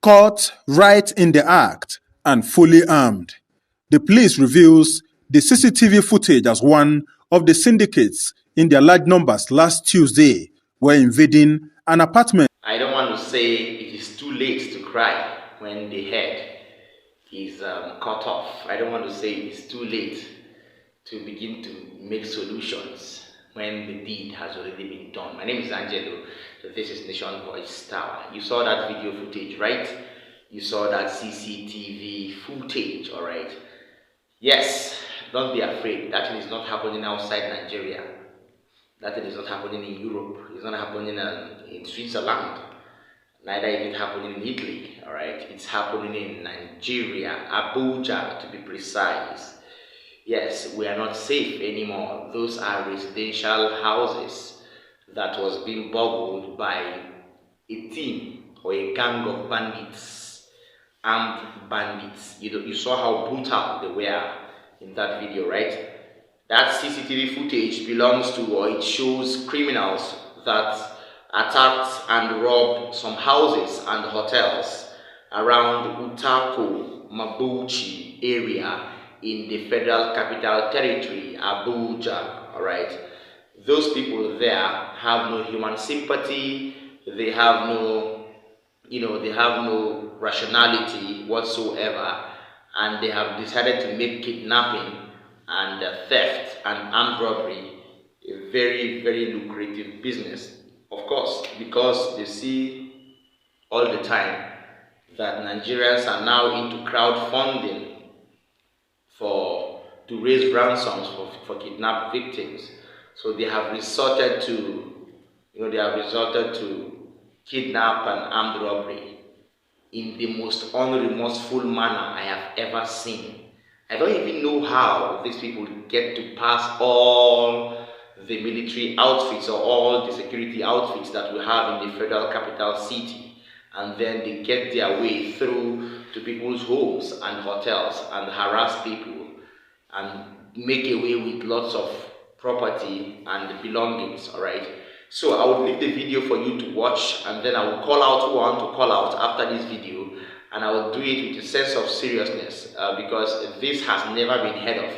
Caught right in the act and fully armed, the police reveals the CCTV footage as one of the syndicates in their large numbers last Tuesday were invading an apartment. I don't want to say it is too late to cry when the head is cut off. I don't want to say it's too late to begin to make solutions when the deed has already been done. My name is Angelo, so this is Nation Voice Tower. You saw that video footage, right? You saw that CCTV footage, all right? Yes, don't be afraid. That thing is not happening outside Nigeria. That thing is not happening in Europe. It's not happening in Switzerland. Neither is it happening in Italy, all right? It's happening in Nigeria, Abuja to be precise. Yes, we are not safe anymore. Those are residential houses that was being burgled by a team or a gang of bandits, armed bandits. You saw how brutal they were in that video, right? That CCTV footage belongs to, or it shows criminals that attacked and robbed some houses and hotels around Utako, Mabuchi area in the Federal Capital Territory, Abuja, all right? Those people there have no human sympathy, they have no, they have no rationality whatsoever, and they have decided to make kidnapping and theft and armed robbery a very, very lucrative business. Of course, because they see all the time that Nigerians are now into crowdfunding to raise ransoms for kidnapped victims. So they have resorted to, kidnap and armed robbery in the most unremorseful manner I have ever seen. I don't even know how these people get to pass all the military outfits or all the security outfits that we have in the federal capital city, and then they get their way through to people's homes and hotels and harass people and make away with lots of property and belongings, all right? So I will leave the video for you to watch, and then I will call out who I want to call out after this video, and I will do it with a sense of seriousness because this has never been heard of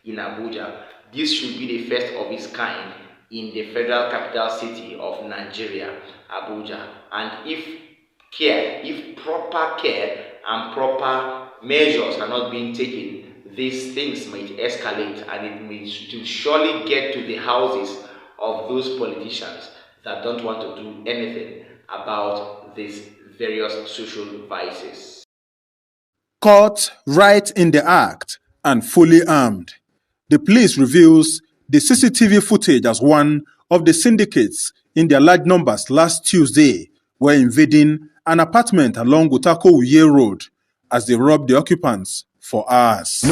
in Abuja. This should be the first of its kind in the federal capital city of Nigeria, Abuja. And if proper care and proper measures are not being taken, these things might escalate, and it may surely get to the houses of those politicians that don't want to do anything about these various social vices. Caught right in the act and fully armed, the police reveals the CCTV footage as one of the syndicates in their large numbers last Tuesday were invading an apartment along Utako-Uye Road as they robbed the occupants for hours.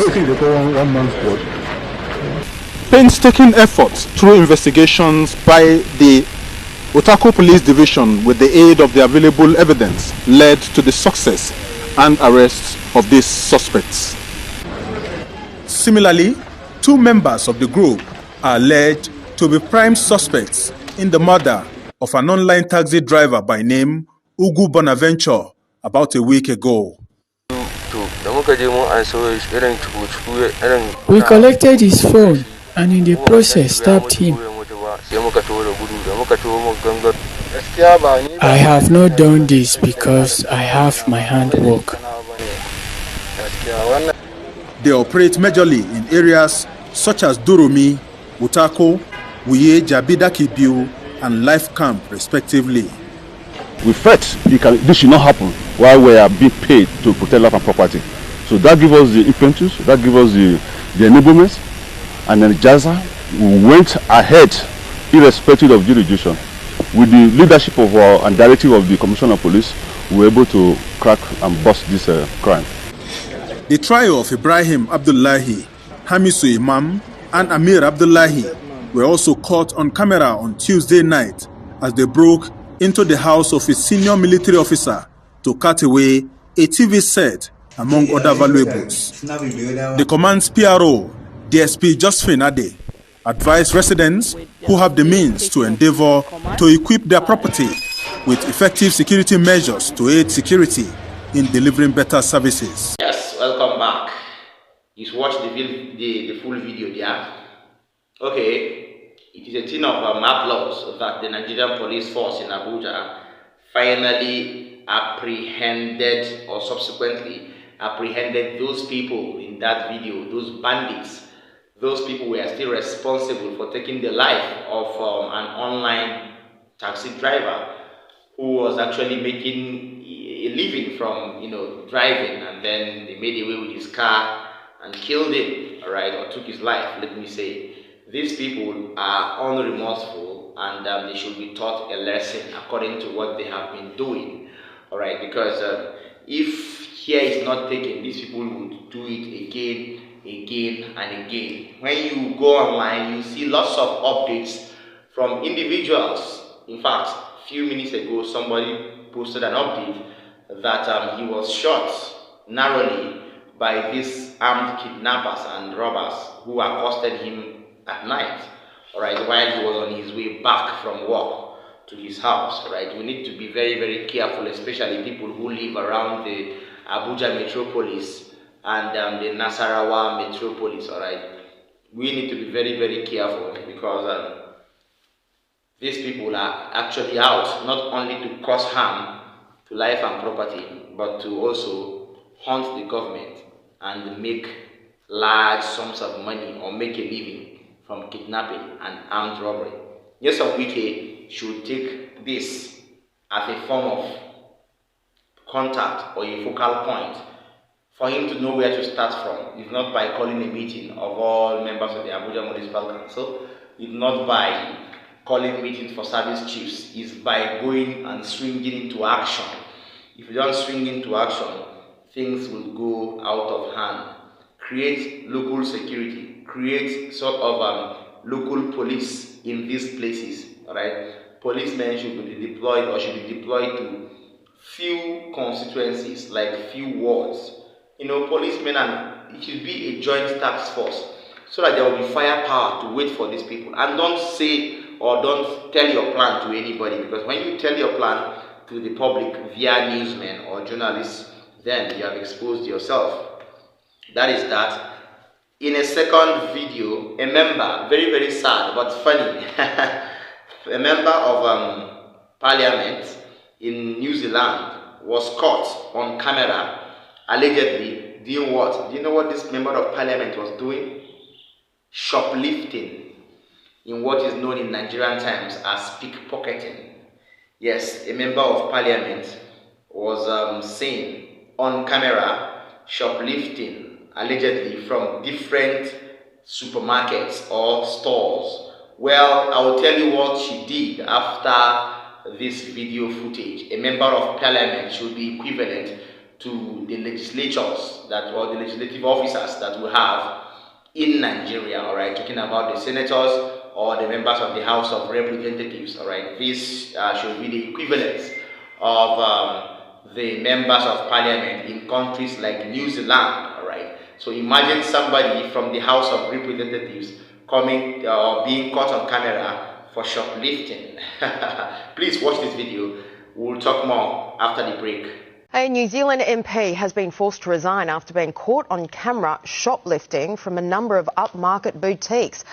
Painstaking efforts through investigations by the Utako Police Division with the aid of the available evidence led to the success and arrest of these suspects. Similarly, two members of the group are alleged to be prime suspects in the murder of an online taxi driver by name Ugu Bonaventure about a week ago. We collected his phone and in the process stabbed him. I have not done this because I have my handwork. They operate majorly in areas such as Duromi, Utako, Uye, Jabida Kibiu, and Life Camp, respectively. We felt this should not happen while we are being paid to protect life and property. So that gives us the impetus, that gives us the enablement, and then Jaza, we went ahead irrespective of jurisdiction. With the leadership of and directive of the Commissioner of Police, we were able to crack and bust this crime. The trio of Ibrahim Abdullahi, Hamisu Imam, and Amir Abdullahi were also caught on camera on Tuesday night as they broke into the house of a senior military officer to cut away a TV set, among other valuables. The command's PRO, DSP Josephine Ade, advised residents who have the means to endeavor to equip their property with effective security measures to aid security in delivering better services. Yes, welcome back. You watched the full video there. Okay, it is a thing of applause that the Nigerian police force in Abuja finally apprehended or subsequently apprehended those people in that video, those bandits. Those people were still responsible for taking the life of an online taxi driver who was actually making a living from, driving, and then they made away with his car and killed him, all right, or took his life, let me say. These people are unremorseful, and they should be taught a lesson according to what they have been doing, all right, because if care is not taken, these people would do it again and again. When you go online, you see lots of updates from individuals. In fact, a few minutes ago, somebody posted an update that he was shot narrowly by these armed kidnappers and robbers who accosted him at night, all right, while he was on his way back from work to his house, right? We need to be very, very careful, especially people who live around the Abuja metropolis and the Nasarawa metropolis, all right? We need to be very, very careful because these people are actually out not only to cause harm to life and property, but to also hunt the government and make large sums of money or make a living from kidnapping and armed robbery. Yes, Wike should take this as a form of contact or a focal point for him to know where to start from. If not by calling a meeting of all members of the Abuja Municipal Council, if not by calling meetings for service chiefs, is by going and swinging into action. If you don't swing into action, things will go out of hand. Create local security, create sort of local police in these places, all right? Policemen should be deployed or should be deployed to few constituencies, like few wards. Policemen, and it should be a joint task force so that there will be firepower to wait for these people. And don't say or don't tell your plan to anybody, because when you tell your plan to the public via newsmen or journalists, then you have exposed yourself. That is that. In a second video, a member, very, very sad but funny, a member of parliament in New Zealand was caught on camera allegedly doing what? Do you know what this member of parliament was doing? Shoplifting, in what is known in Nigerian times as pickpocketing. Yes, a member of parliament was seen on camera shoplifting allegedly from different supermarkets or stores. Well, I will tell you what she did after this video footage. A member of parliament should be equivalent to the legislatures or the legislative officers that we have in Nigeria, all right? Talking about the senators or the members of the House of Representatives, all right? This should be the equivalent of the members of parliament in countries like New Zealand, all right? So imagine somebody from the House of Representatives coming or being caught on camera for shoplifting. Please watch this video. We'll talk more after the break. A New Zealand MP has been forced to resign after being caught on camera shoplifting from a number of upmarket boutiques.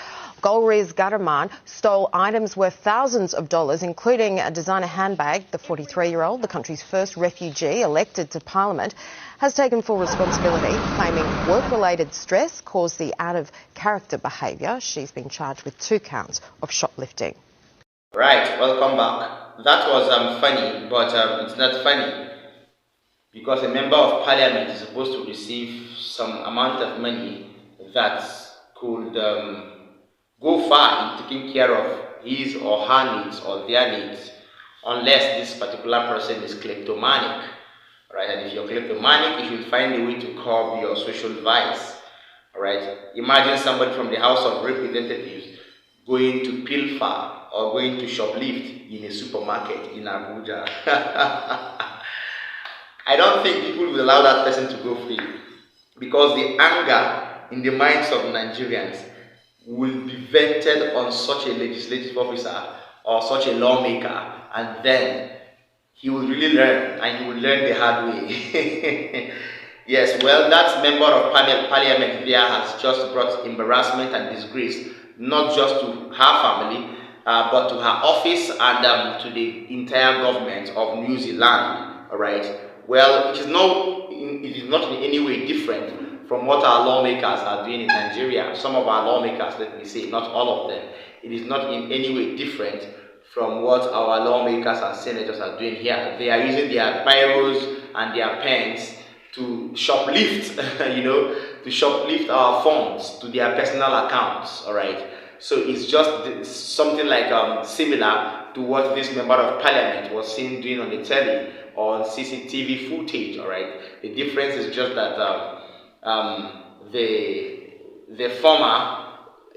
Golriz Gutterman stole items worth thousands of dollars, including a designer handbag. The 43-year-old, the country's first refugee elected to Parliament, has taken full responsibility, claiming work-related stress caused the out-of-character behaviour. She's been charged with 2 counts of shoplifting. Right, welcome back. That was funny, but it's not funny, because a member of parliament is supposed to receive some amount of money that could go far in taking care of his or her needs or their needs, unless this particular person is kleptomanic, right? And if you're kleptomanic, you should find a way to curb your social vice, right? Imagine somebody from the House of Representatives going to pilfer or going to shoplift in a supermarket in Abuja. I don't think people will allow that person to go free, because the anger in the minds of Nigerians will be vented on such a legislative officer or such a lawmaker, and then he will really learn, and he will learn the hard way. Yes, well, that member of parliament there has just brought embarrassment and disgrace, not just to her family, but to her office and to the entire government of New Zealand. All right. Well, it is not in any way different from what our lawmakers are doing in Nigeria. Some of our lawmakers, let me say, not all of them. It is not in any way different from what our lawmakers and senators are doing here. They are using their biros and their pens to shoplift, to shoplift our funds to their personal accounts. All right. So it's just something like similar to what this member of parliament was seen doing on the telly or on CCTV footage. All right. The difference is just that the former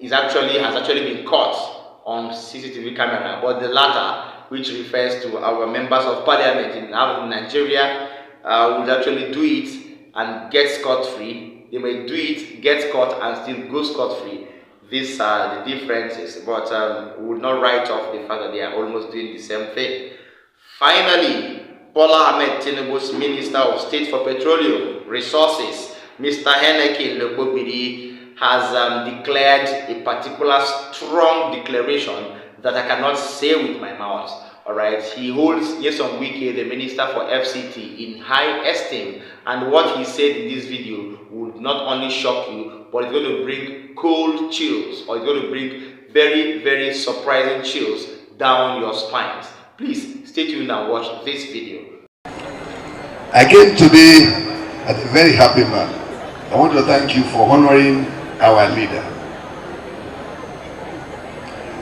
has actually been caught on CCTV camera, but the latter, which refers to our members of parliament in Nigeria, would actually do it and get scot-free. They may do it, get caught, and still go scot-free. These are the differences, but we would not write off the fact that they are almost doing the same thing. Finally, Bola Ahmed Tinubu's Minister of State for Petroleum Resources, Mr. Henneke Lekobiri, has declared a particular strong declaration that I cannot say with my mouth. All right, he holds Nyesom Wike, the Minister for FCT, in high esteem, and what he said in this video would not only shock you, but it's going to bring cold chills, or it's going to bring very, very surprising chills down your spines. Please stay tuned and watch this video. I came today as a very happy man. I want to thank you for honoring our leader.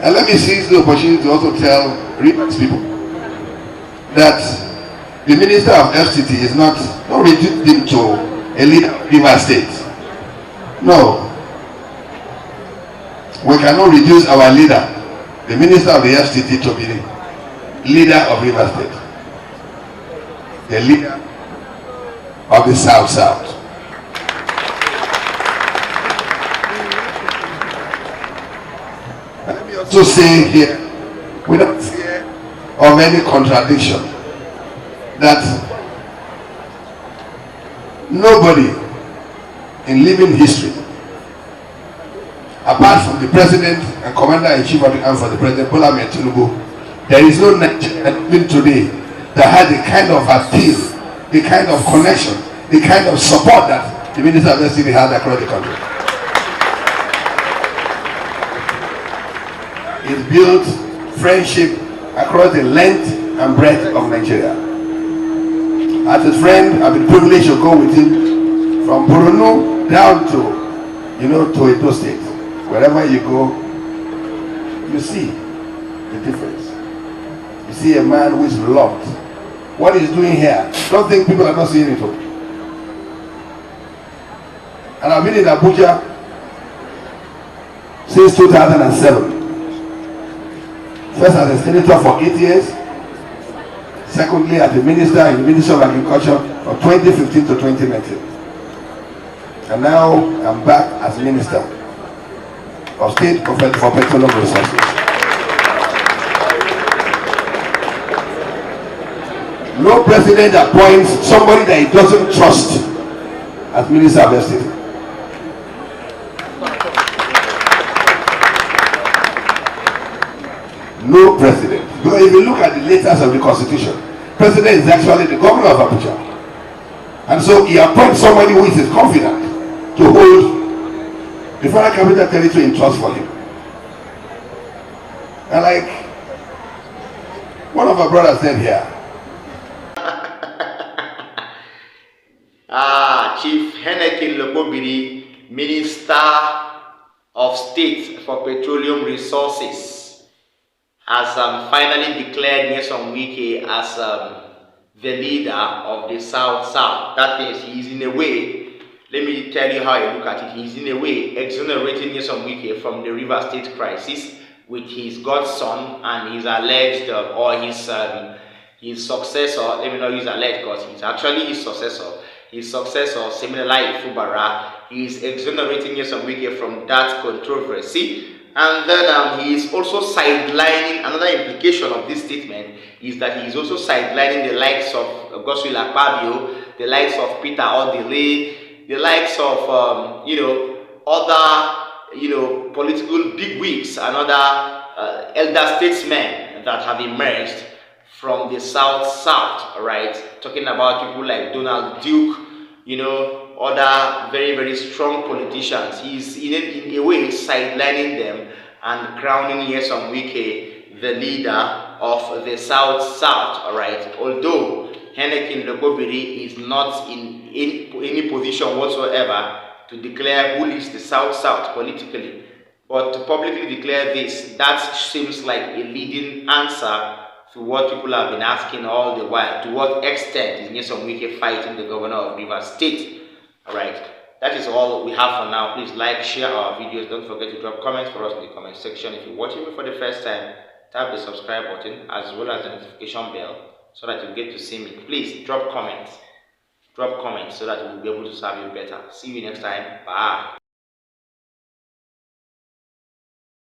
And let me seize the opportunity to also tell Rivers people that the Minister of FCT is not reduced him to a leader of Rivers State. No. We cannot reduce our leader, the Minister of the FCT, to be the leader of Rivers State. The leader of the South. Let me also say here, without fear of any contradiction, that nobody in living history, apart from the President and Commander-in-Chief of the Army Forces, the President Bola Ahmed Tinubu, there is no Nigerian living today that has the kind of appeal, the kind of connection, the kind of support that the Minister of FCT has across the country. It built friendship across the length and breadth of Nigeria. As a friend, I've been privileged to go with him from Borno down to Edo State. Wherever you go, you see the difference. You see a man who is loved. What he's doing here, don't think people are not seeing it. And I've been in Abuja since 2007. First as a senator for 8 years. Secondly, as a minister in the Ministry of Agriculture from 2015 to 2019. And now I'm back as Minister of State for Petroleum Resources. No president appoints somebody that he doesn't trust as Minister of State. No president. Because if you look at the letters of the Constitution, president is actually the governor of Abuja. And so he appoints somebody who is confident to hold the Federal Capital Territory in trust for him. And like one of our brothers said here, Chief Henneke Lekobiri, Minister of State for Petroleum Resources, has finally declared Nyesom Wike as the leader of the South. That means he is in a way, let me tell you how I look at it, he is in a way exonerating Nyesom Wike from the River State crisis with his godson and his alleged, or his successor, let me not use alleged because he's actually his successor. His successor, Siminalayi Fubara, is exonerating Nyesom Wike from that controversy. And then he is also sidelining, another implication of this statement is that he is also sidelining the likes of Godswill Akpabio, the likes of Peter Odile, the likes of, other, political bigwigs and other elder statesmen that have emerged from the South, right? Talking about people like Donald Duke, other very, very strong politicians. He's in a way sidelining them and crowning Nyesom Wike the leader of the South, alright? Although Henneken Lokobiri is not in any position whatsoever to declare who leads the South politically, but to publicly declare this, that seems like a leading answer to what people have been asking all the while. To what extent is Nyesom Wike fighting the governor of Rivers State? Alright, that is all we have for now. Please like, share our videos. Don't forget to drop comments for us in the comment section. If you're watching me for the first time, tap the subscribe button as well as the notification bell so that you get to see me. Please drop comments so that we'll be able to serve you better. See you next time. Bye.